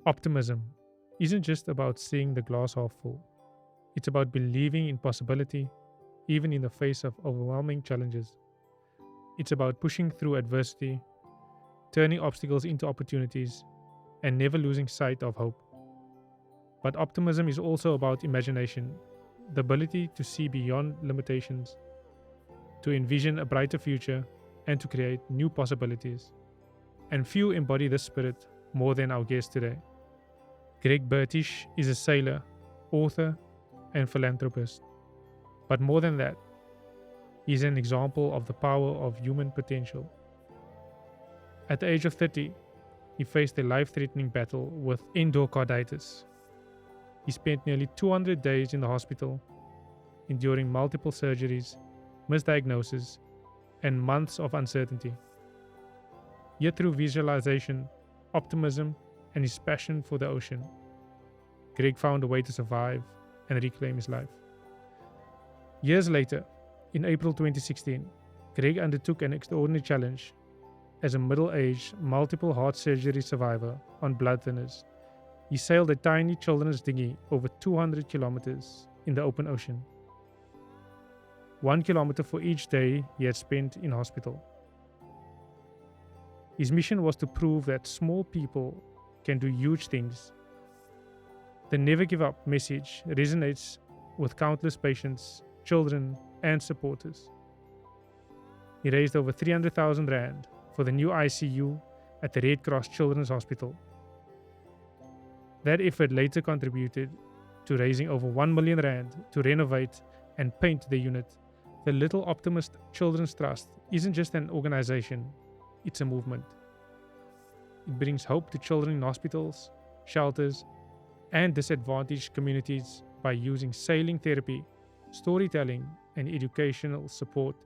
Optimism isn't just about seeing the glass half full, it's about believing in possibility, even in the face of overwhelming challenges. It's about pushing through adversity, turning obstacles into opportunities, and never losing sight of hope. But optimism is also about imagination, the ability to see beyond limitations, to envision a brighter future, and to create new possibilities. And few embody this spirit more than our guest today. Greg Bertish is a sailor, author, and philanthropist. But more than that, he is an example of the power of human potential. At the age of 30, he faced a life threatening battle with endocarditis. He spent nearly 200 days in the hospital, enduring multiple surgeries, misdiagnosis, and months of uncertainty. Yet, through visualization, optimism, and his passion for the ocean, Greg found a way to survive and reclaim his life. Years later, in April 2016, Greg undertook an extraordinary challenge as a middle aged, multiple heart surgery survivor on blood thinners. He sailed a tiny children's dinghy over 200 kilometers in the open ocean, 1 kilometer for each day he had spent in hospital. His mission was to prove that small people can do huge things. The never give up message resonates with countless patients, children, and supporters. He raised over 300,000 Rand for the new ICU at the Red Cross Children's Hospital. That effort later contributed to raising over 1 million Rand to renovate and paint the unit. The Little Optimist Children's Trust isn't just an organization, it's a movement. It brings hope to children in hospitals, shelters, and disadvantaged communities by using sailing therapy, storytelling, and educational support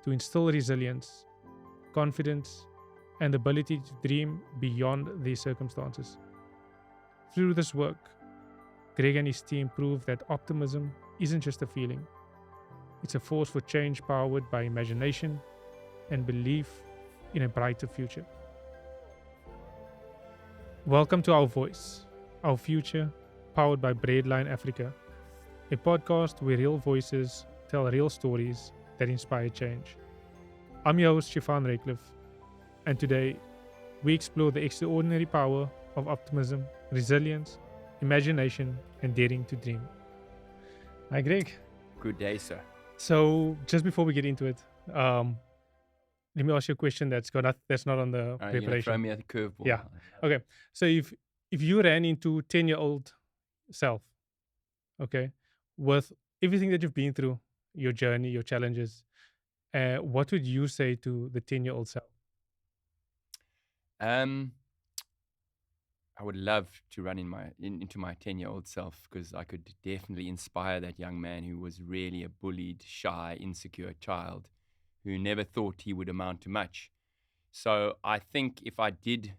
to instill resilience, confidence, and the ability to dream beyond their circumstances. Through this work, Greg and his team prove that optimism isn't just a feeling, it's a force for change powered by imagination and belief in a brighter future. Welcome to Our Voice, Our Future, powered by Breadline Africa, a podcast where real voices tell real stories that inspire change. I'm your host, Shifan Raycliffe, and today we explore the extraordinary power of optimism, resilience, imagination, and daring to dream. Hi, Greg. Good day, sir. So, just before we get into it, let me ask you a question that's not on the All right, you're gonna throw preparation. me at the curveball. Yeah. Okay. So, if you ran into 10-year-old self, okay, with everything that you've been through, your journey, your challenges, what would you say to the 10-year-old self? Um, I would love to run into my 10-year-old self because I could definitely inspire that young man who was really a bullied, shy, insecure child who never thought he would amount to much. So I think if I did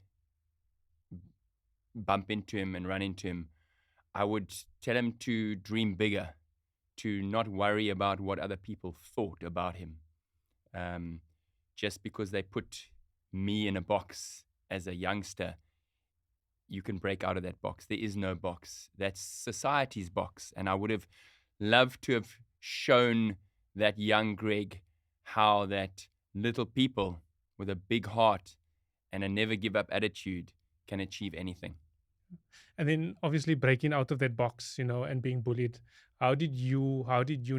bump into him and run into him, I would tell him to dream bigger, to not worry about what other people thought about him. Just because they put me in a box as a youngster, you can break out of that box. There is no box. That's society's box. And I would have loved to have shown that young Greg how that little people with a big heart and a never give up attitude can achieve anything. And then obviously breaking out of that box, and being bullied. How did you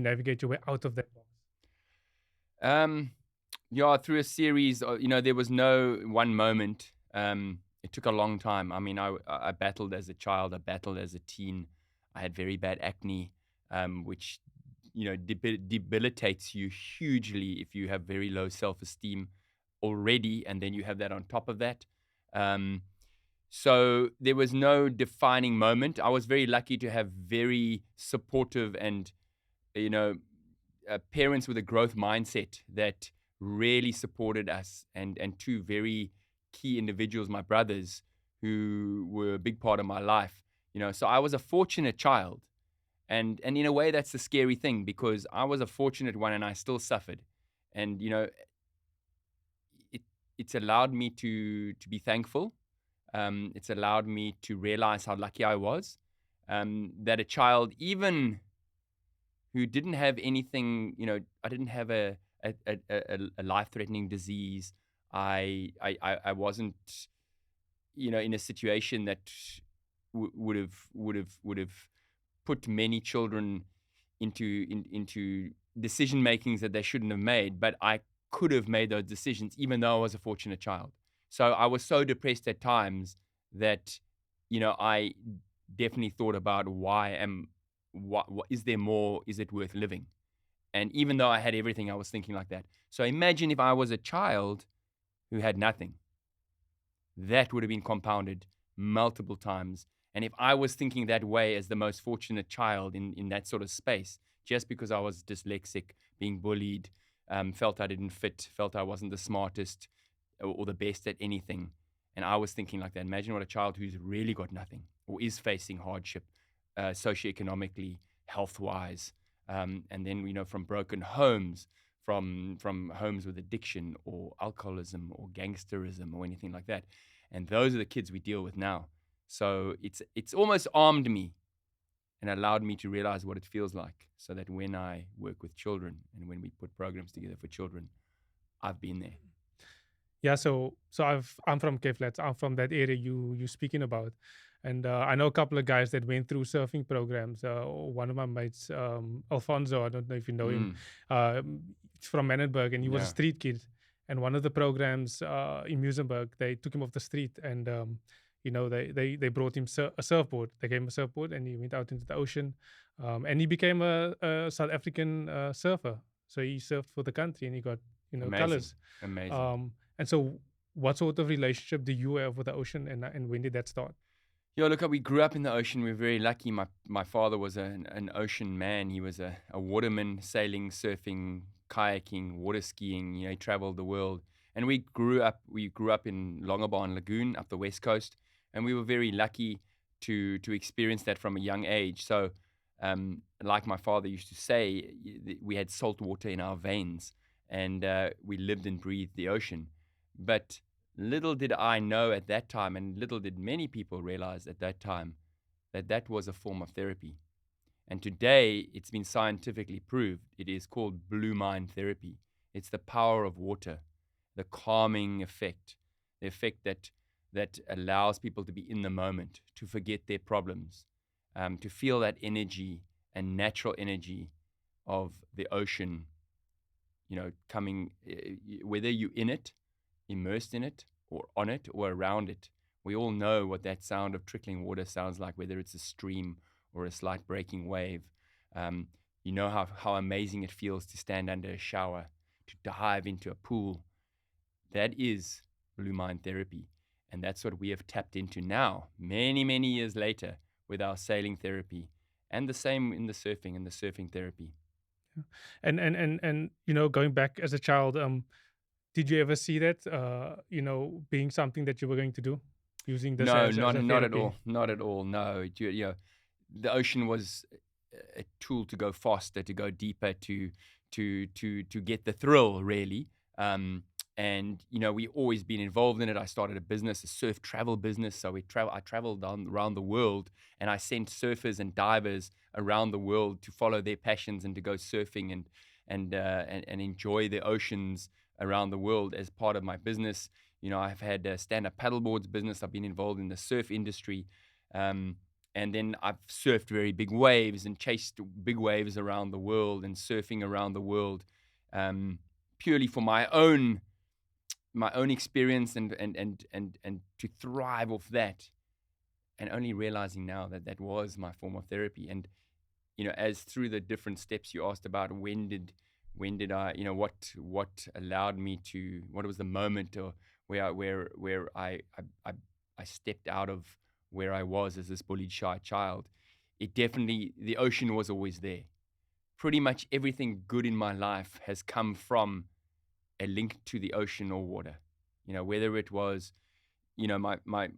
navigate your way out of that box? Yeah, through a series, there was no one moment. It took a long time. I mean, I battled as a child. I battled as a teen. I had very bad acne, which, debilitates you hugely if you have very low self-esteem already, and then you have that on top of that. So there was no defining moment. I was very lucky to have very supportive and, parents with a growth mindset that really supported us, and two very key individuals, my brothers, who were a big part of my life. So I was a fortunate child, and in a way that's the scary thing, because I was a fortunate one and I still suffered, and it's allowed me to be thankful. It's allowed me to realize how lucky I was. That a child, even who didn't have anything, I didn't have a life-threatening disease. I wasn't, in a situation that would have put many children into decision makings that they shouldn't have made. But I could have made those decisions, even though I was a fortunate child. So I was so depressed at times that, I definitely thought about what is there more? Is it worth living? And even though I had everything, I was thinking like that. So imagine if I was a child who had nothing. That would have been compounded multiple times. And if I was thinking that way as the most fortunate child in that sort of space, just because I was dyslexic, being bullied, felt I didn't fit, felt I wasn't the smartest or the best at anything, and I was thinking like that, imagine what a child who's really got nothing or is facing hardship socioeconomically, health-wise, and then, from broken homes, from homes with addiction or alcoholism or gangsterism or anything like that. And those are the kids we deal with now. So it's almost armed me and allowed me to realize what it feels like, so that when I work with children and when we put programs together for children, I've been there. Yeah, I'm from Cape Flats. I'm from that area you speaking about, and I know a couple of guys that went through surfing programs. One of my mates, Alfonso, I don't know if you know him. Mm, He's from Menenberg, and he was a yeah, street kid. And one of the programs in Muizenberg, they took him off the street, and they brought him a surfboard. They gave him a surfboard, and he went out into the ocean, and he became a South African surfer. So he surfed for the country, and he got amazing, colors. amazing. And so, what sort of relationship do you have with the ocean, and when did that start? Yeah, look, we grew up in the ocean. We're very lucky. My father was an ocean man. He was a waterman, sailing, surfing, kayaking, water skiing. He traveled the world. And we grew up in Longabon Lagoon up the west coast, and we were very lucky to experience that from a young age. So, like my father used to say, we had salt water in our veins, and we lived and breathed the ocean. But little did I know at that time, and little did many people realize at that time, that that was a form of therapy. And today, it's been scientifically proved. It is called blue mind therapy. It's the power of water, the calming effect, the effect that allows people to be in the moment, to forget their problems, to feel that energy and natural energy of the ocean, coming, whether you're in it, immersed in it, or on it, or around it. We all know what that sound of trickling water sounds like, whether it's a stream or a slight breaking wave. You know how amazing it feels to stand under a shower, to dive into a pool. That is blue mind therapy. And that's what we have tapped into now, many, many years later, with our sailing therapy. And the same in the surfing and the surfing therapy. And going back as a child, did you ever see that being something that you were going to do, using this No, as a not at therapy? all. Not at all. No, the ocean was a tool to go faster, to go deeper, to get the thrill, really. And we always been involved in it. I started a business, a surf travel business. So I traveled around the world, and I sent surfers and divers around the world to follow their passions and to go surfing and enjoy the oceans around the world as part of my business. I've had a stand-up paddleboards business. I've been involved in the surf industry. And then I've surfed very big waves and chased big waves around the world and surfing around the world, purely for my own experience and to thrive off that. And only realizing now that that was my form of therapy. And as through the different steps you asked about, when did I, what allowed me to, what was the moment or where I stepped out of where I was as this bullied shy child. It definitely, the ocean was always there. Pretty much everything good in my life has come from a link to the ocean or water. Whether it was, my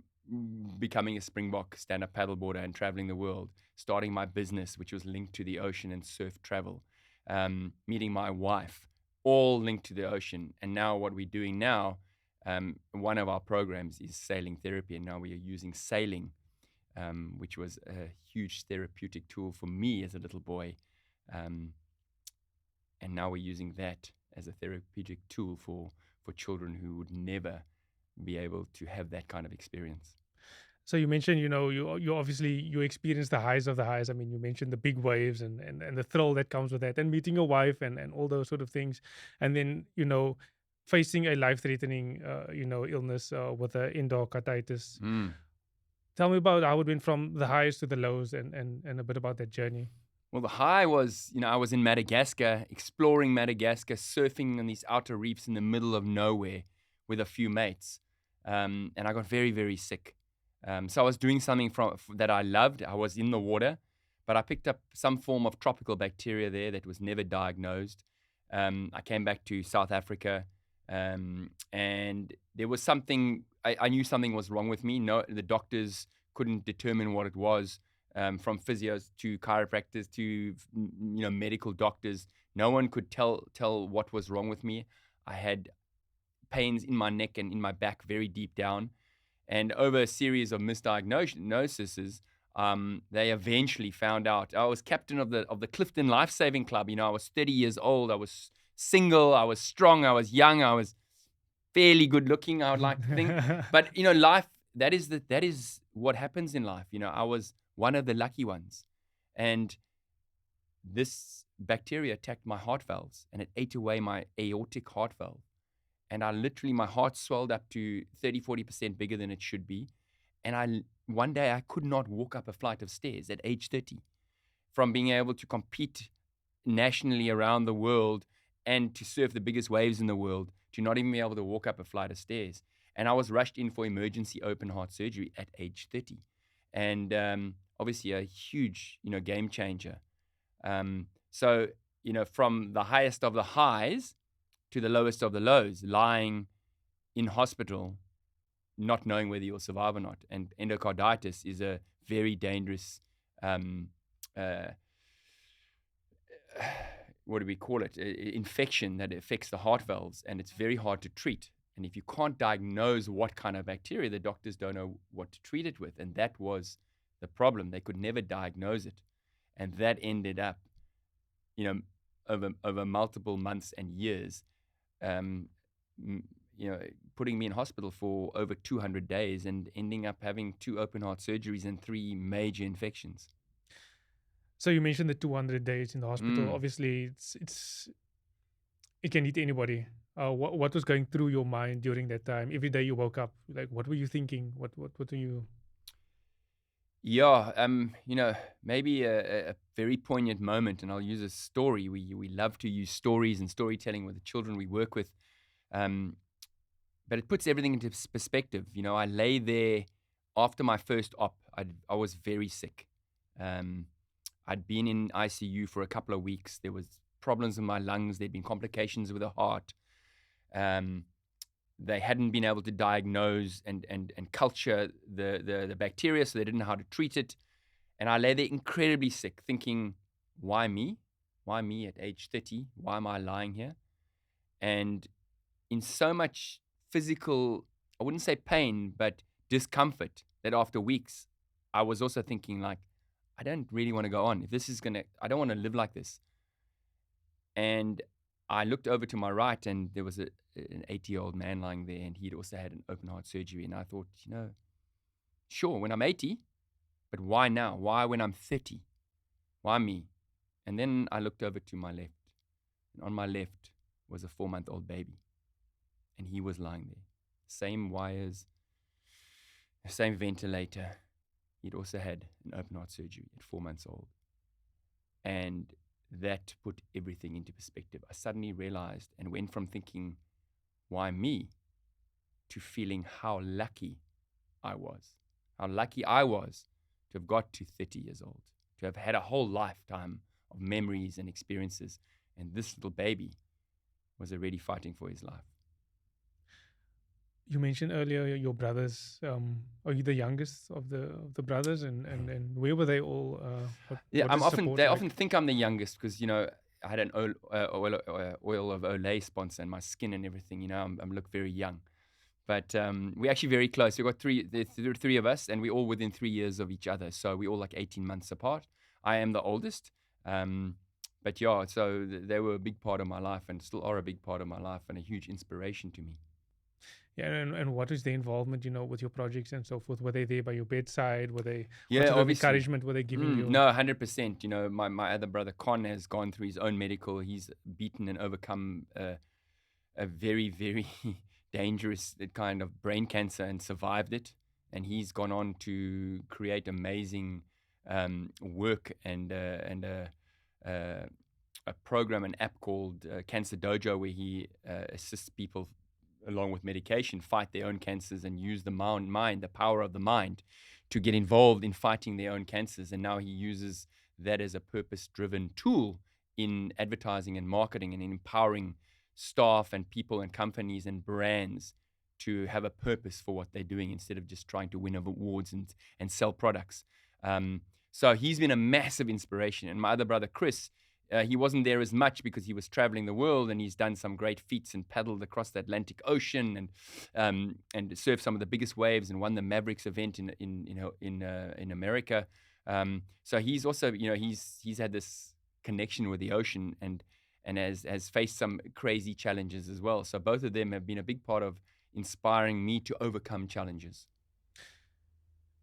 becoming a Springbok stand-up paddleboarder and traveling the world, starting my business, which was linked to the ocean and surf travel, meeting my wife, all linked to the ocean. And now what we're doing now, One of our programs is sailing therapy, and now we are using sailing, which was a huge therapeutic tool for me as a little boy. And now we're using that as a therapeutic tool for children who would never be able to have that kind of experience. So you mentioned, you obviously you experienced the highs of the highs. I mean, you mentioned the big waves and the thrill that comes with that, and meeting your wife and all those sort of things, and then facing a life threatening illness with endocarditis. Mm. Tell me about how it went from the highs to the lows, and a bit about that journey. Well, the high was, I was in Madagascar, exploring Madagascar, surfing on these outer reefs in the middle of nowhere with a few mates. And I got very, very sick. So I was doing something that I loved. I was in the water, but I picked up some form of tropical bacteria there that was never diagnosed. I came back to South Africa, and there was something, I knew something was wrong with me. No, the doctors couldn't determine what it was. From physios to chiropractors to medical doctors, no one could tell what was wrong with me. I had pains in my neck and in my back, very deep down, and over a series of misdiagnoses, they eventually found out. I was captain of the Clifton Life Saving Club. I was 30 years old. I was single. I was strong. I was young. I was fairly good looking, I would like to think. But life, that is what happens in life. I was one of the lucky ones. And this bacteria attacked my heart valves, and it ate away my aortic heart valve. And my heart swelled up to 30-40% bigger than it should be. And one day I could not walk up a flight of stairs at age 30, from being able to compete nationally around the world and to surf the biggest waves in the world, to not even be able to walk up a flight of stairs. And I was rushed in for emergency open heart surgery at age 30. And obviously a huge, game changer. So, from the highest of the highs to the lowest of the lows, lying in hospital, not knowing whether you'll survive or not. And endocarditis is a very dangerous, what do we call it? Infection that affects the heart valves, and it's very hard to treat. And if you can't diagnose what kind of bacteria, the doctors don't know what to treat it with. And that was the problem. They could never diagnose it. And that ended up, over multiple months and years, putting me in hospital for over 200 days and ending up having 2 open heart surgeries and 3 major infections. So you mentioned the 200 days in the hospital. Obviously, it can hit anybody. What was going through your mind during that time? Every day you woke up, like, what were you thinking? What were you? Yeah, maybe a very poignant moment, and I'll use a story. We love to use stories and storytelling with the children we work with, but it puts everything into perspective. I lay there after my first op. I was very sick. I'd been in ICU for a couple of weeks. There was problems in my lungs. There'd been complications with the heart. They hadn't been able to diagnose and culture the bacteria, so they didn't know how to treat it. And I lay there incredibly sick, thinking, why me? Why me at age 30? Why am I lying here? And in so much physical, I wouldn't say pain, but discomfort, that after weeks, I was also thinking, like, I don't really want to go on. If this is I don't want to live like this. And I looked over to my right, and there was an 80-year-old man lying there, and he'd also had an open heart surgery. And I thought, sure, when I'm 80, but why now? Why when I'm 30? Why me? And then I looked over to my left, and on my left was a 4-month-old baby, and he was lying there. Same wires, same ventilator. He'd also had an open heart surgery at 4 months old. And that put everything into perspective. I suddenly realized and went from thinking, why me, to feeling how lucky I was. How lucky I was to have got to 30 years old, to have had a whole lifetime of memories and experiences. And this little baby was already fighting for his life. You mentioned earlier your brothers. Are you the youngest of the brothers, and where were they all? They like? often think I'm the youngest because I had an oil of Olay sponsor, and my skin and everything. I look very young, But we're actually very close. We've got three of us, and we're all within 3 years of each other. So we're all like 18 months apart. I am the oldest. But yeah, so they were a big part of my life and still are a big part of my life and a huge inspiration to me. Yeah, and what is the involvement, with your projects and so forth? Were they there by your bedside? What Yeah, sort of obviously. encouragement were they giving you? No, 100%. My other brother Con has gone through his own medical. He's beaten and overcome a very, very dangerous kind of brain cancer and survived it. And he's gone on to create amazing work and a program, an app called Cancer Dojo, where he assists people along with medication fight their own cancers and use the mind, the power of the mind, to get involved in fighting their own cancers. And now he uses that as a purpose-driven tool in advertising and marketing and in empowering staff and people and companies and brands to have a purpose for what they're doing instead of just trying to win awards and sell products. So he's been a massive inspiration. And my other brother, Chris, he wasn't there as much because he was traveling the world, and he's done some great feats and paddled across the Atlantic Ocean and surfed some of the biggest waves and won the Mavericks event in America. So he's also, he's had this connection with the ocean and has faced some crazy challenges as well. So both of them have been a big part of inspiring me to overcome challenges.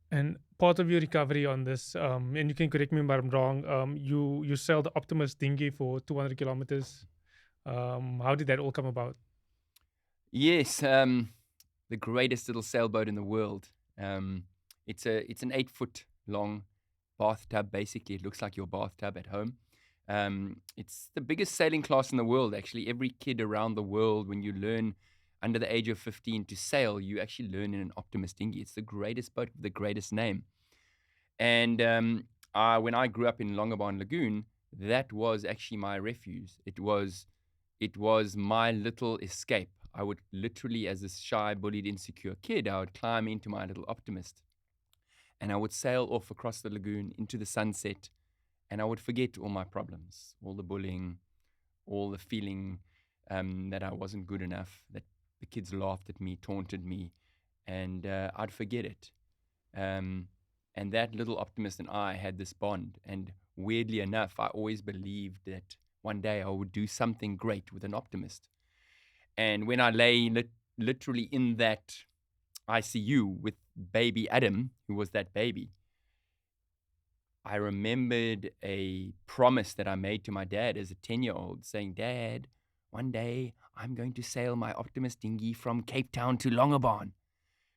And part of your recovery on this, and you can correct me if I'm wrong, you sailed the Optimist dinghy for 200 kilometers. How did that all come about? Yes, the greatest little sailboat in the world. It's an 8 foot long bathtub. Basically, it looks like your bathtub at home. It's the biggest sailing class in the world. Actually, every kid around the world, when you learn under the age of 15 to sail, you actually learn in an Optimist dinghy. It's the greatest boat with the greatest name. And when I grew up in Longabon Lagoon, that was actually my refuge. It was my little escape. I would literally, as a shy, bullied, insecure kid, I would climb into my little Optimist and I would sail off across the lagoon into the sunset, and I would forget all my problems, all the bullying, all the feeling that I wasn't good enough, that the kids laughed at me, taunted me, and I'd forget it. And that little Optimist and I had this bond. And weirdly enough, I always believed that one day I would do something great with an Optimist. And when I lay literally in that ICU with baby Adam, who was that baby, I remembered a promise that I made to my dad as a 10-year-old saying, "Dad, one day I'm going to sail my Optimist dinghy from Cape Town to Longabon,"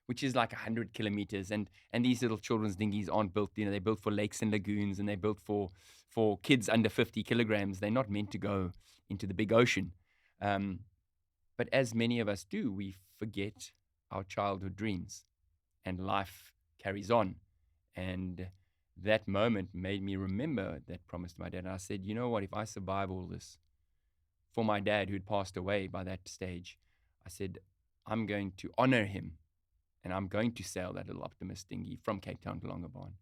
which is like 100 kilometers. And these little children's dinghies aren't built, they're built for lakes and lagoons, and they're built for kids under 50 kilograms. They're not meant to go into the big ocean. But as many of us do, we forget our childhood dreams and life carries on. And that moment made me remember that promise to my dad. And I said, you know what, if I survive all this, for my dad who'd passed away by that stage, I said, I'm going to honor him and I'm going to sail that little Optimist dinghy from Cape Town to Longabon.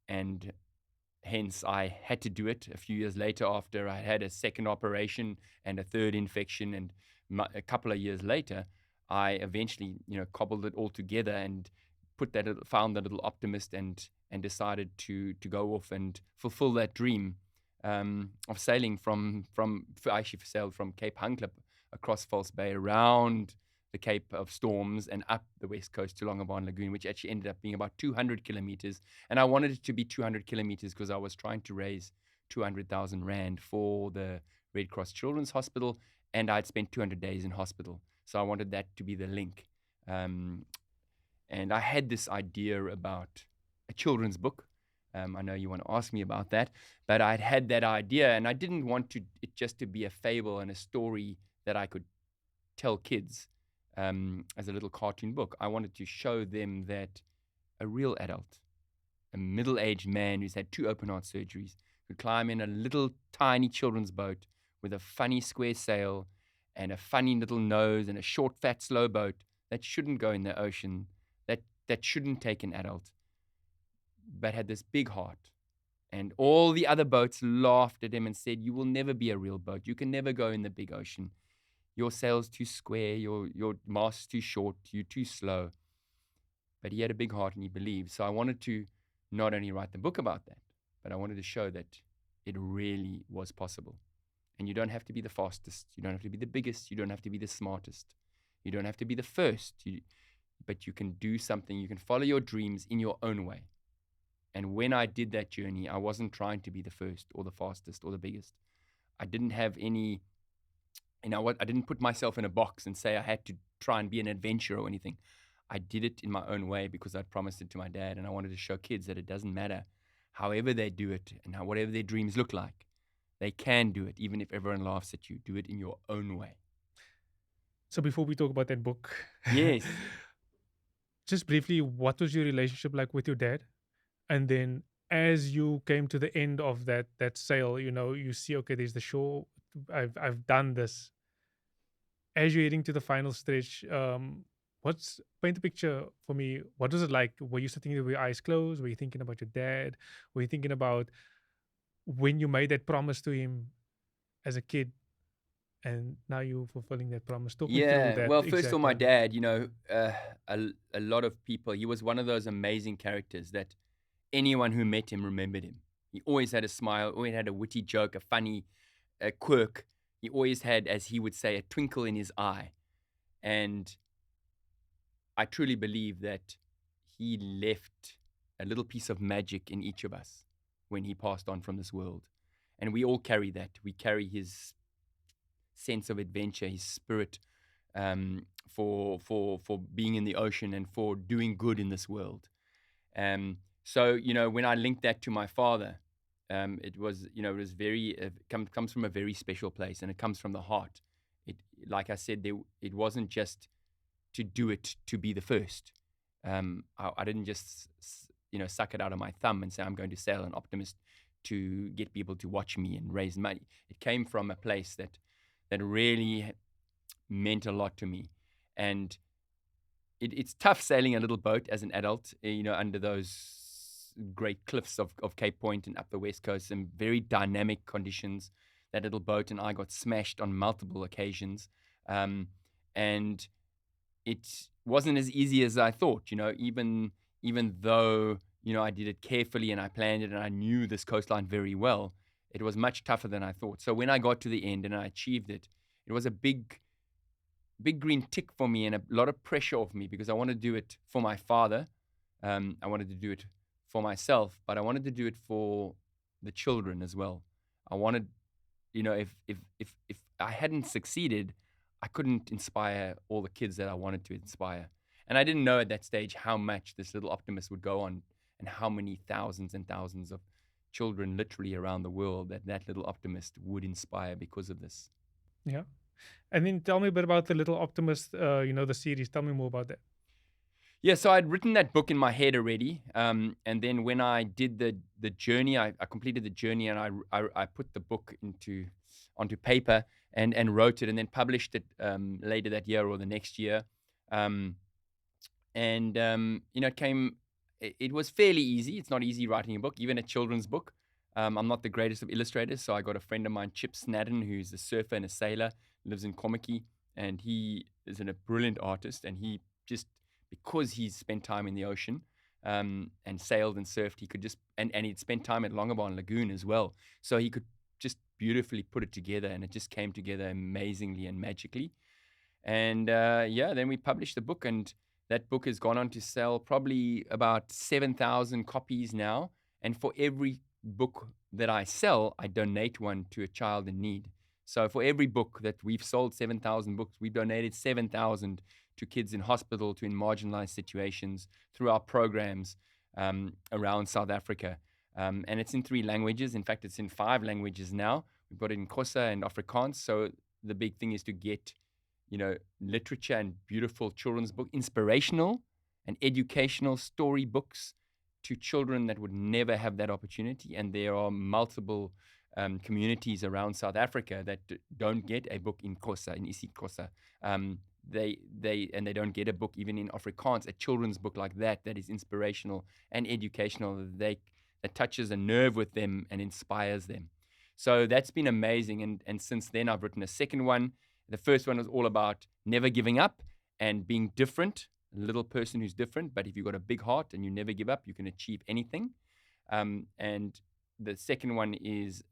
And hence I had to do it a few years later after I had a second operation and a third infection. And a couple of years later, I eventually, cobbled it all together and found that little Optimist and decided to go off and fulfill that dream of sailing I actually sailed from Cape Hunklip across False Bay, around the Cape of Storms and up the west coast to Longabon Lagoon, which actually ended up being about 200 kilometers. And I wanted it to be 200 kilometers because I was trying to raise 200,000 Rand for the Red Cross Children's Hospital, and I'd spent 200 days in hospital. So I wanted that to be the link. And I had this idea about a children's book. I know you want to ask me about that, but I'd had that idea, and I didn't want it just to be a fable and a story that I could tell kids as a little cartoon book. I wanted to show them that a real adult, a middle-aged man who's had 2 open heart surgeries, could climb in a little tiny children's boat with a funny square sail and a funny little nose and a short, fat, slow boat that shouldn't go in the ocean, that shouldn't take an adult, but had this big heart. And all the other boats laughed at him and said, "You will never be a real boat. You can never go in the big ocean." your sail's too square, your mast's too short, you're too slow. But he had a big heart and he believed. So I wanted to not only write the book about that, but I wanted to show that it really was possible. And you don't have to be the fastest. You don't have to be the biggest. You don't have to be the smartest. You don't have to be the first. But you can do something. You can follow your dreams in your own way. And when I did that journey, I wasn't trying to be the first or the fastest or the biggest. I didn't have any, I didn't put myself in a box and say I had to try and be an adventurer or anything. I did it in my own way because I'd promised it to my dad, and I wanted to show kids that it doesn't matter however they do it and whatever their dreams look like. They can do it, even if everyone laughs at you. Do it in your own way. So before we talk about that book, Yes. just briefly, what was your relationship like with your dad? And then as you came to the end of that sail, you see, okay, there's the shore. I've done this. As you're heading to the final stretch, what's paint a picture for me? What was it like? Were you sitting there with your eyes closed? Were you thinking about your dad? Were you thinking about when you made that promise to him as a kid, and now you're fulfilling that promise? Talk me through Yeah. that Well, first of all, exact my moment. dad, a lot of people, he was one of those amazing characters that anyone who met him remembered him. He always had a smile, always had a witty joke, a funny quirk. He always had, as he would say, a twinkle in his eye. And I truly believe that he left a little piece of magic in each of us when he passed on from this world. And we all carry that. We carry his sense of adventure, his spirit for being in the ocean and for doing good in this world. So when I linked that to my father, it was very comes from a very special place, and it comes from the heart. It, like I said, it wasn't just to do it to be the first. I didn't just suck it out of my thumb and say I'm going to sail an optimist to get people to watch me and raise money. It came from a place that really meant a lot to me, and it's tough sailing a little boat as an adult, under those great cliffs of Cape Point and up the west coast, some very dynamic conditions. That little boat and I got smashed on multiple occasions, and it wasn't as easy as I thought. Even though I did it carefully and I planned it and I knew this coastline very well, it was much tougher than I thought. So when I got to the end and I achieved it, it was a big green tick for me and a lot of pressure off me, because I wanted to do it for my father. I wanted to do it for myself, but I wanted to do it for the children as well. I wanted, if I hadn't succeeded, I couldn't inspire all the kids that I wanted to inspire. And I didn't know at that stage how much this Little Optimist would go on and how many thousands and thousands of children literally around the world that Little Optimist would inspire because of this. Yeah. And then tell me a bit about the Little Optimist, the series. Tell me more about that. Yeah, so I'd written that book in my head already, and then when I did the journey, I completed the journey, and I put the book onto paper and wrote it, and then published it later that year or the next year, it came. It was fairly easy. It's not easy writing a book, even a children's book. I'm not the greatest of illustrators, so I got a friend of mine, Chip Snadden, who's a surfer and a sailor, lives in Kommetjie, and he is a brilliant artist, and he just, because he's spent time in the ocean and sailed and surfed, he could just, and he'd spent time at Longabon Lagoon as well. So he could just beautifully put it together, and it just came together amazingly and magically. And then we published the book, and that book has gone on to sell probably about 7,000 copies now. And for every book that I sell, I donate one to a child in need. So for every book that we've sold, 7,000 books, we've donated 7,000 to kids in hospital, to in marginalized situations, through our programs around South Africa. And it's in 3 languages. In fact, it's in 5 languages now. We've got it in Xhosa and Afrikaans. So the big thing is to get, literature and beautiful children's book, inspirational and educational story books to children that would never have that opportunity. And there are multiple communities around South Africa that don't get a book in Xhosa, in isiXhosa. They don't get a book even in Afrikaans, a children's book like that is inspirational and educational, that touches a nerve with them and inspires them. So that's been amazing. And since then, I've written a second one The first one was all about never giving up and being different, a little person who's different. But if you've got a big heart and you never give up, you can achieve anything. And the second one is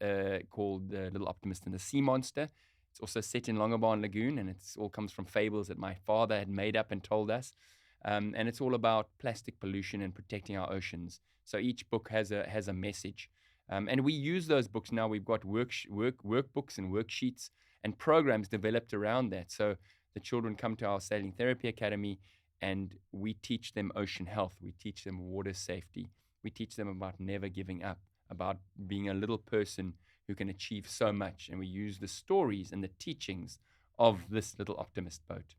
called The Little Optimist and the Sea Monster. It's also set in Longabon Lagoon, and it all comes from fables that my father had made up and told us. And it's all about plastic pollution and protecting our oceans. So each book has a message. And we use those books now. We've got workbooks and worksheets and programs developed around that. So the children come to our Sailing Therapy Academy, and we teach them ocean health. We teach them water safety. We teach them about never giving up, about being a little person who can achieve so much. And we use the stories and the teachings of this Little Optimist boat.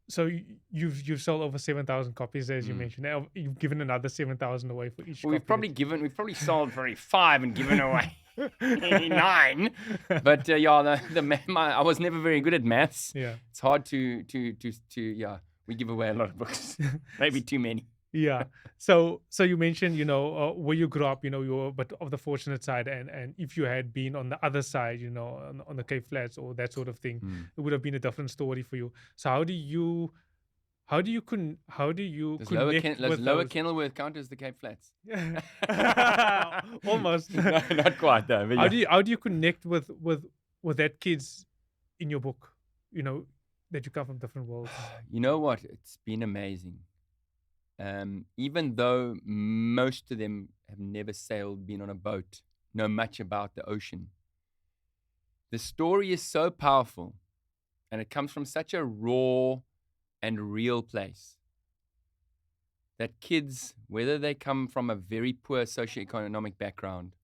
So you've sold over 7,000 copies, as you mentioned. Now you've given another 7,000 away for each. Well, we've probably sold 5 and given away 9. But I was never very good at maths. Yeah, it's hard to we give away a lot of books, maybe too many. Yeah. So you mentioned, where you grew up, you were but of the fortunate side, and if you had been on the other side, on the Cape Flats or that sort of thing, it would have been a different story for you. So how do you Does Lower Kenilworth count as the Cape Flats? Almost. No, not quite though. But how do you connect with that kids in your book? That you come from different worlds. You know what? It's been amazing. Even though most of them have never sailed, been on a boat, know much about the ocean, the story is so powerful, and it comes from such a raw and real place that kids, whether they come from a very poor socioeconomic background,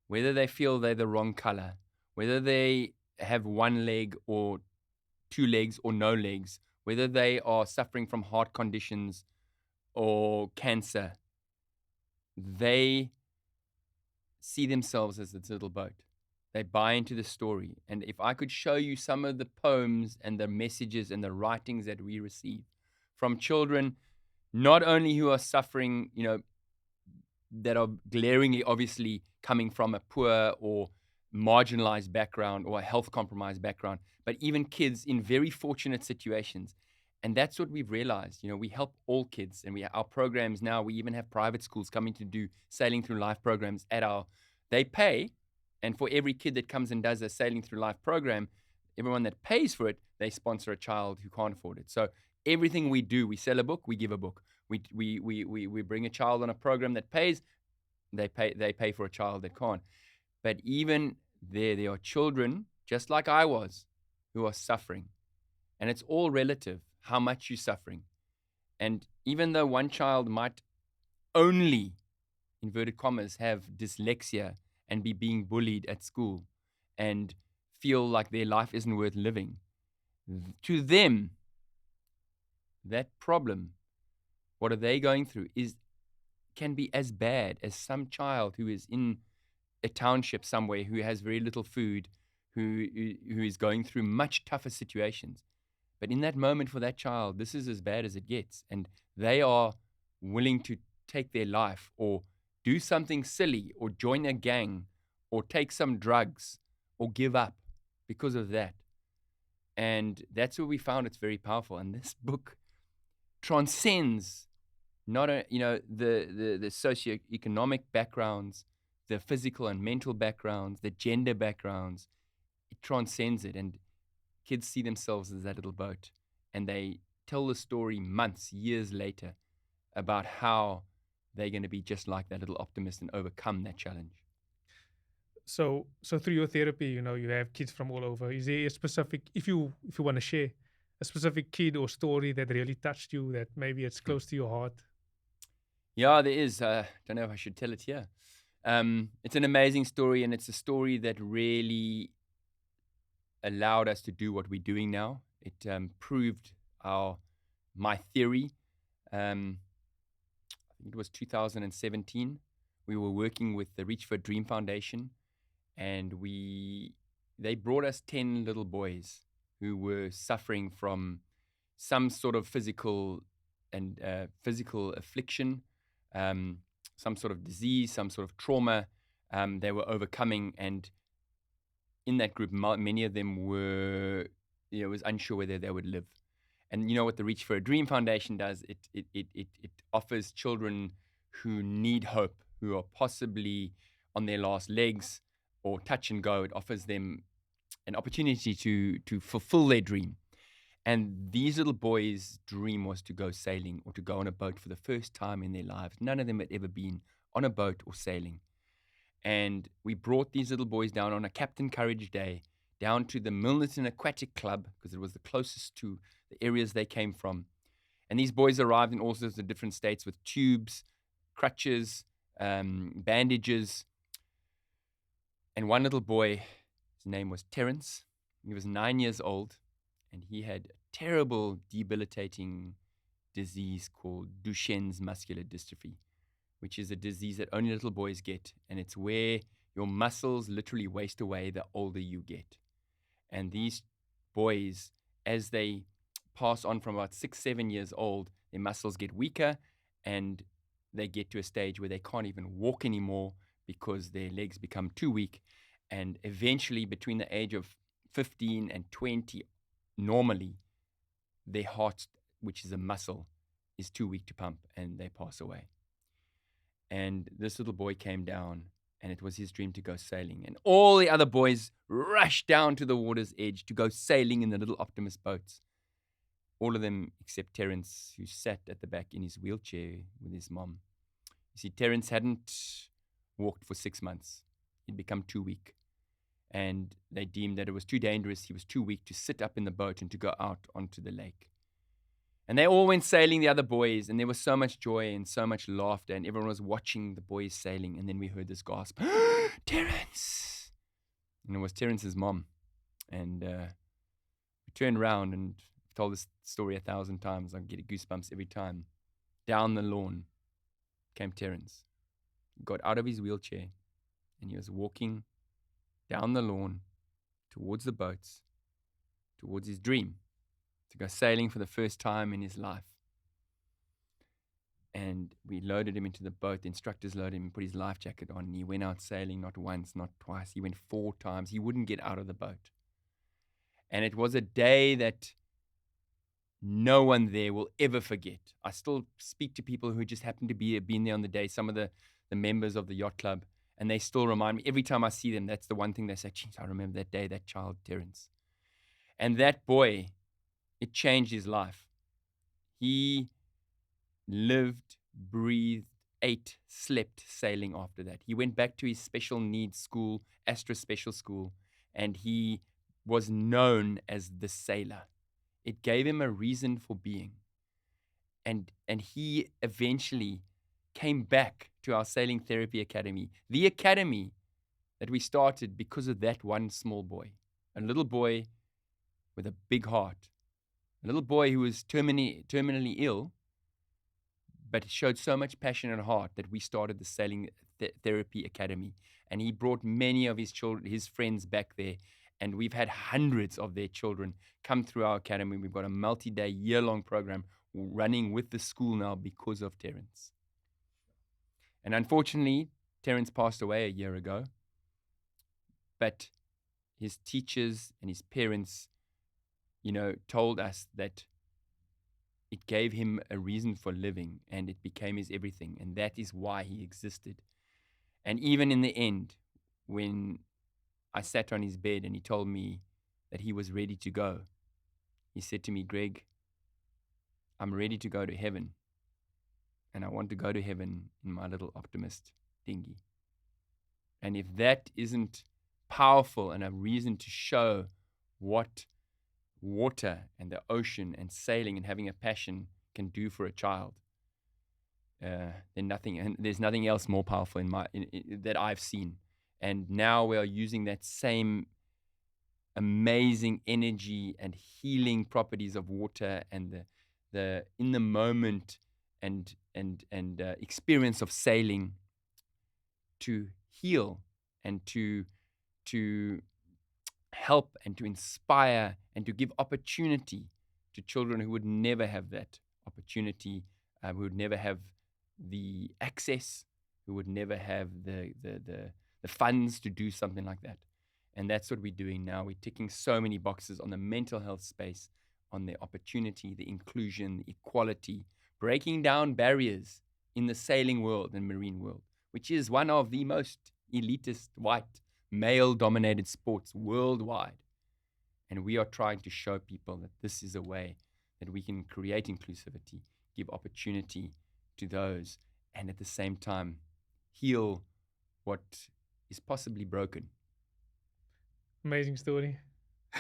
whether they feel they're the wrong color, whether they have one leg or 2 legs or no legs, whether they are suffering from heart conditions or cancer, they see themselves as this little boat. They buy into the story. And if I could show you some of the poems and the messages and the writings that we receive from children, not only who are suffering, that are glaringly obviously coming from a poor or marginalized background or a health compromised background, but even kids in very fortunate situations. And that's what we've realized. We help all kids, and our programs now, we even have private schools coming to do Sailing Through Life programs they pay, and for every kid that comes and does a Sailing Through Life program, everyone that pays for it, they sponsor a child who can't afford it. So everything we do, we sell a book, we give a book. We bring a child on a program that pays, they pay for a child that can't. But even there are children, just like I was, who are suffering. And it's all relative, how much you're suffering. And even though one child might only, inverted commas, have dyslexia and be being bullied at school and feel like their life isn't worth living, to them, that problem, what are they going through, can be as bad as some child who is in a township somewhere who has very little food, who is going through much tougher situations. But in that moment for that child, this is as bad as it gets. And they are willing to take their life or do something silly or join a gang or take some drugs or give up because of that. And that's where we found it's very powerful. And this book transcends not the socioeconomic backgrounds, the physical and mental backgrounds, the gender backgrounds. It transcends it, and kids see themselves as that little boat, and they tell the story months, years later about how they're going to be just like that little optimist and overcome that challenge. So through your therapy, you have kids from all over. Is there a specific, if you want to share, a specific kid or story that really touched you, that maybe it's close to your heart? Yeah, there is. Don't know if I should tell it here. It's an amazing story, and it's a story that really allowed us to do what we're doing now. It proved my theory. I think it was 2017. We were working with the Reach for a Dream Foundation, and they brought us 10 little boys who were suffering from some sort of physical affliction, some sort of disease, some sort of trauma they were overcoming. And in that group, many of them were was unsure whether they would live. And you know what the Reach for a Dream Foundation does? It offers children who need hope, who are possibly on their last legs or touch and go. It offers them an opportunity to fulfill their dream. And these little boys' dream was to go sailing or to go on a boat for the first time in their lives. None of them had ever been on a boat or sailing. And we brought these little boys down on a Captain Courage Day down to the Milnerton Aquatic Club because it was the closest to the areas they came from. And these boys arrived in all sorts of different states with tubes, crutches, bandages. And one little boy, his name was Terence. He was 9 years old, and he had a terrible, debilitating disease called Duchenne's muscular dystrophy, which is a disease that only little boys get. And it's where your muscles literally waste away the older you get. And these boys, as they pass on from about 6, 7 years old, their muscles get weaker and they get to a stage where they can't even walk anymore because their legs become too weak. And eventually, between the age of 15 and 20, normally, their heart, which is a muscle, is too weak to pump and they pass away. And this little boy came down, and it was his dream to go sailing. And all the other boys rushed down to the water's edge to go sailing in the Little Optimist boats. All of them except Terence, who sat at the back in his wheelchair with his mom. You see, Terence hadn't walked for 6 months. He'd become too weak. And they deemed that it was too dangerous. He was too weak to sit up in the boat and to go out onto the lake. And they all went sailing, the other boys, and there was so much joy and so much laughter, and everyone was watching the boys sailing. And then we heard this gasp, Terence! And it was Terence's mom. And we turned around, and I've told this story 1,000 times. I get goosebumps every time. Down the lawn came Terence. He got out of his wheelchair, and he was walking down the lawn towards the boats, towards his dream, to go sailing for the first time in his life. And we loaded him into the boat. The instructors loaded him and put his life jacket on. And he went out sailing not once, not twice. He went 4 times. He wouldn't get out of the boat. And it was a day that no one there will ever forget. I still speak to people who just happened to been there on the day, some of the members of the yacht club, and they still remind me, every time I see them, that's the one thing they say, geez, I remember that day, that child, Terence. And that boy, it changed his life. He lived, breathed, ate, slept sailing after that. He went back to his special needs school, Astra Special School, and he was known as the sailor. It gave him a reason for being. And he eventually came back to our Sailing Therapy Academy, the academy that we started because of that one small boy, a little boy with a big heart, a little boy who was terminally ill, but showed so much passion and heart that we started the Sailing Therapy Academy. And he brought many of his children, his friends back there. And we've had hundreds of their children come through our academy. We've got a multi-day, year-long program running with the school now because of Terence. And unfortunately, Terence passed away a year ago. But his teachers and his parents, told us that it gave him a reason for living, and it became his everything. And that is why he existed. And even in the end, when I sat on his bed and he told me that he was ready to go, he said to me, Greg, I'm ready to go to heaven. And I want to go to heaven in my little optimist dinghy. And if that isn't powerful and a reason to show what water and the ocean and sailing and having a passion can do for a child, then there's nothing else more powerful that I've seen. And now we are using that same amazing energy and healing properties of water and the in the moment and experience of sailing to heal and to help and to inspire and to give opportunity to children who would never have that opportunity, who would never have the access, who would never have the funds to do something like that. And that's what we're doing now. We're ticking so many boxes on the mental health space, on the opportunity, the inclusion, the equality, breaking down barriers in the sailing world and marine world, which is one of the most elitist, white, male dominated sports worldwide. And we are trying to show people that this is a way that we can create inclusivity, give opportunity to those, and at the same time heal what is possibly broken. Amazing story.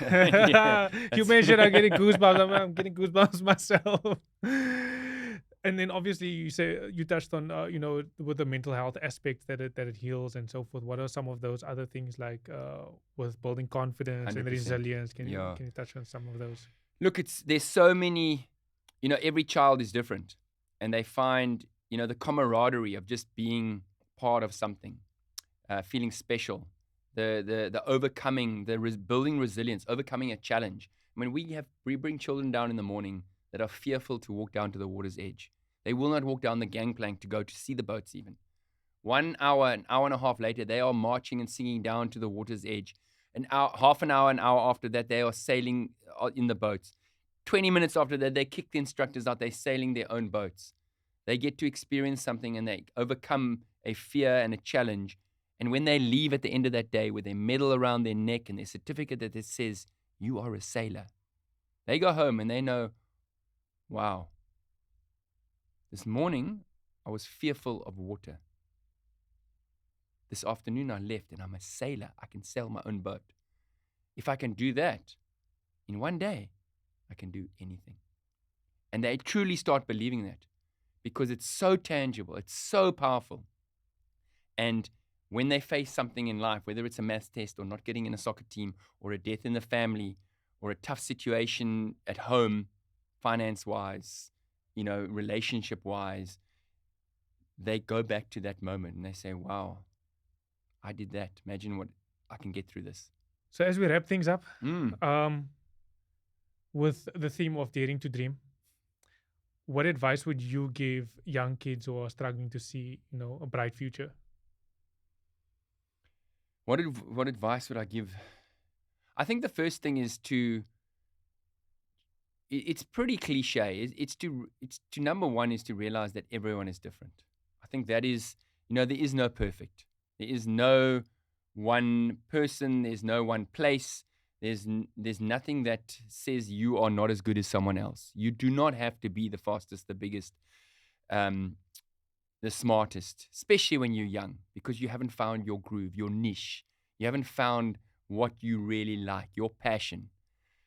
Yeah, You that's mentioned I'm getting goosebumps. I'm getting goosebumps myself. And then obviously you say you touched on with the mental health aspects that it heals and so forth. What are some of those other things like with building confidence and 100%. resilience? Can you Yeah. can you touch on some of those? Look, there's so many, every child is different, and they find, the camaraderie of just being part of something, feeling special, the overcoming, building resilience, overcoming a challenge. I mean, we bring children down in the morning that are fearful to walk down to the water's edge. They will not walk down the gangplank to go to see the boats even. 1 hour, an hour and a half later, they are marching and singing down to the water's edge. Half an hour, an hour after that, they are sailing in the boats. 20 minutes after that, they kick the instructors out. They're sailing their own boats. They get to experience something and they overcome a fear and a challenge. And when they leave at the end of that day with their medal around their neck and their certificate that says, "You are a sailor," they go home and they know, wow, this morning I was fearful of water. This afternoon I left and I'm a sailor. I can sail my own boat. If I can do that in one day, I can do anything. And they truly start believing that because it's so tangible, it's so powerful. And when they face something in life, whether it's a maths test or not getting in a soccer team or a death in the family or a tough situation at home, finance-wise, relationship-wise, they go back to that moment and they say, wow, I did that. Imagine what I can get through this. So as we wrap things up, Mm. with the theme of daring to dream, what advice would you give young kids who are struggling to see, a bright future? What advice would I give? I think the first thing is it's pretty cliche. It's to number one is to realize that everyone is different. I think that is, there is no perfect. There is no one person. There's no one place. There's nothing that says you are not as good as someone else. You do not have to be the fastest, the biggest, the smartest, especially when you're young, because you haven't found your groove, your niche. You haven't found what you really like, your passion.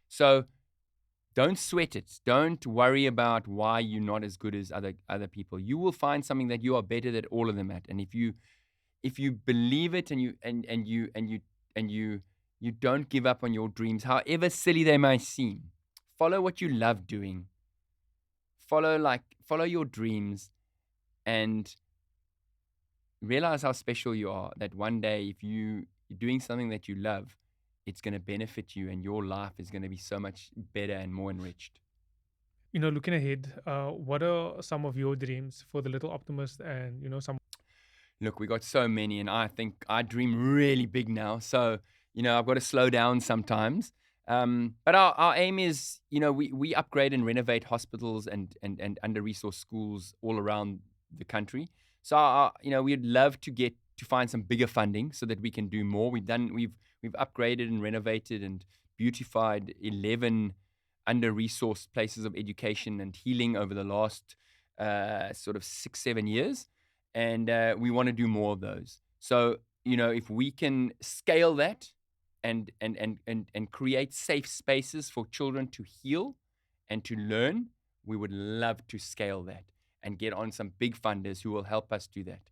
So don't sweat it. Don't worry about why you're not as good as other people. You will find something that you are better than all of them at. And if you believe it and you don't give up on your dreams, however silly they may seem, follow what you love doing. Follow your dreams and realize how special you are, that one day if you're doing something that you love, it's going to benefit you and your life is going to be so much better and more enriched. Looking ahead, what are some of your dreams for the Little Optimist and, some. Look, we got so many, and I think I dream really big now. So, I've got to slow down sometimes. But our aim is, we upgrade and renovate hospitals and under-resourced schools all around the country. So, we'd love to find some bigger funding so that we can do more. We've upgraded and renovated and beautified 11 under-resourced places of education and healing over the last sort of 6-7 years. And we want to do more of those. So, if we can scale that and create safe spaces for children to heal and to learn, we would love to scale that and get on some big funders who will help us do that.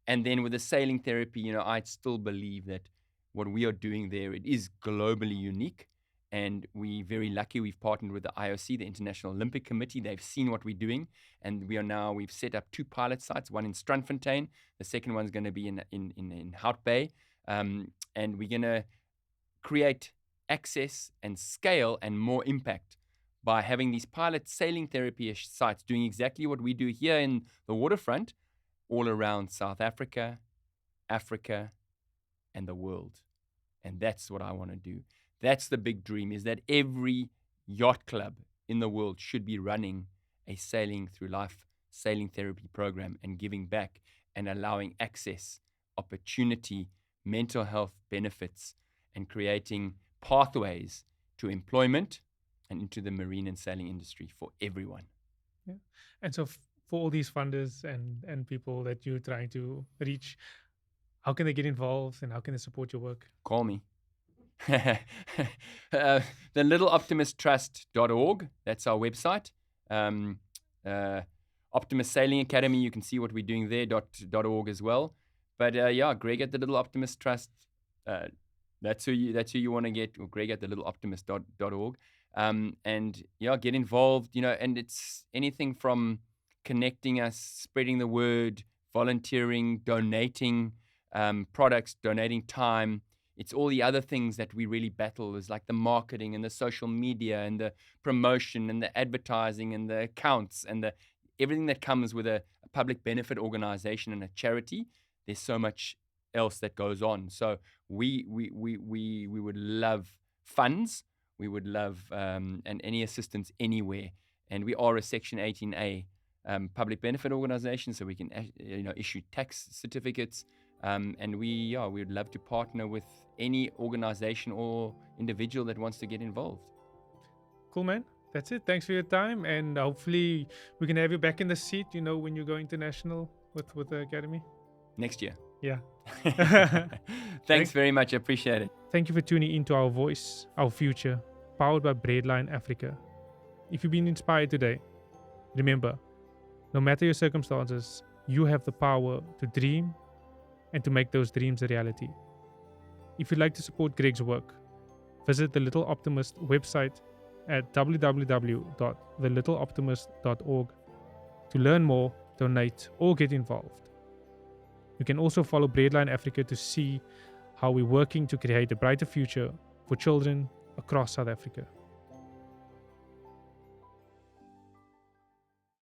And then with the sailing therapy, I still believe that what we are doing there, it is globally unique. And we're very lucky we've partnered with the IOC, the International Olympic Committee. They've seen what we're doing. And we've set up 2 pilot sites, one in Strandfontein. The second one's going to be in Hout Bay. And we're going to create access and scale and more impact by having these pilot sailing therapy sites doing exactly what we do here in the waterfront all around South Africa, Africa, and the world. And that's what I want to do. That's the big dream, is that every yacht club in the world should be running a Sailing Through Life sailing therapy program and giving back and allowing access, opportunity, mental health benefits, and creating pathways to employment and into the marine and sailing industry for everyone. Yeah. And so for all these funders and people that you're trying to reach, how can they get involved and how can they support your work? Call me. The littleoptimisttrust.org, that's our website. Optimist Sailing Academy, you can see what we're doing there, .org as well. But Greg at the Little Optimist Trust, that's who you want to get, or Greg at the littleoptimist.org. And get involved, and it's anything from connecting us, spreading the word, volunteering, donating products, donating time. It's all the other things that we really battle, is like the marketing and the social media and the promotion and the advertising and the accounts and everything that comes with a public benefit organization and a charity. There's so much else that goes on. So we would love funds. We would love and any assistance anywhere. And we are a Section 18A public benefit organization, so we can issue tax certificates. And we would love to partner with any organization or individual that wants to get involved. Cool, man. That's it. Thanks for your time, and hopefully we can have you back in the seat, when you go international with the academy. Next year. Yeah. Thanks very much. I appreciate it. Thank you for tuning into Our Voice, Our Future, powered by Breadline Africa. If you've been inspired today, remember, no matter your circumstances, you have the power to dream and to make those dreams a reality. If you'd like to support Greg's work, visit the Little Optimist website at www.thelittleoptimist.org to learn more, donate, or get involved. You can also follow Breadline Africa to see how we're working to create a brighter future for children across South Africa.